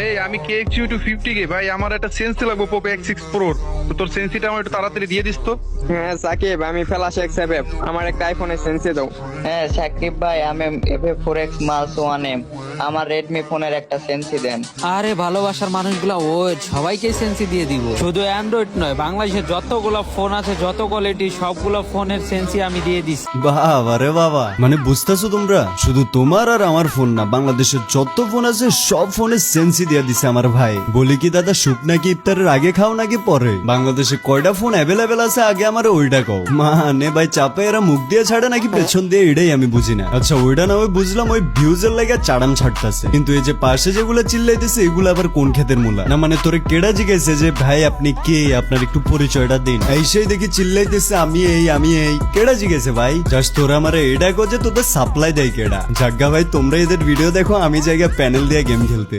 এই আমি KX250 ভাই, আমার একটা সেন্সি লাগবে Poco X6 Pro। তো তোর সেন্সিটা আমার একটু তাড়াতাড়ি দিয়ে দিস তো। হ্যাঁ সাকিব, আমি ফ্ল্যাশ এক্স আমার একটা আইফোনের সেন্সে দাও। হ্যাঁ সাকিব ভাই, আমি F4X Mark 1M, আমার রেডমি ফোনের একটা সেন্সি দেন। আরে ভালোবাসার মানুষগুলা ও সবাইকে সেন্সি দিয়ে দিব। শুধু অ্যান্ড্রয়েড নয়, বাংলাদেশের যতগুলো ফোন আছে, যত কোয়ালিটি, সবগুলো ফোনের সেন্সি আমি দিয়ে দিছি। বাবা রে বাবা, মানে বুঝতেছো তোমরা, শুধু তোমার আর আমার ফোন না, বাংলাদেশের যত ফোন আছে সব ফোনে সেন্সি দিয়ে দিছে আমার ভাই। বলি কি দাদা, শুক নাকি ইফতারের আগে খাও নাকি পরে? বাংলাদেশে কয়টা ফোন অ্যাভেলেবেল আছে আগে আমার ওইটা কও। মানে ভাই চাপে এরা মুখ দিয়ে ছাড়ে নাকি পেছন দিয়ে, এটাই আমি বুঝি না। আচ্ছা ওইটা না, ওই বুঝলাম ওই ভিউজের লাগে চাড়ান ছাড়তাছে, কিন্তু এই যে পাশে যেগুলো চিল্লাইতেছে এগুলো আবার কোন ক্ষেতের মূলা? না মানে তোরে কেডা জিজ্ঞেসে যে ভাই আপনি কে, আপনার একটু পরিচয়টা দিন? এই সেই দেখি চিল্লাইতেছে আমি এই কেডা জিজ্ঞেসে ভাই? জাস্ট তোরা আমারে এটা কো যে তোদের সাপ্লাই দেয় কেডা? জাগ্গা ভাই তোমরা এদের ভিডিও দেখো, আমি জায়গা প্যানেল দিয়ে গেম খেলতে।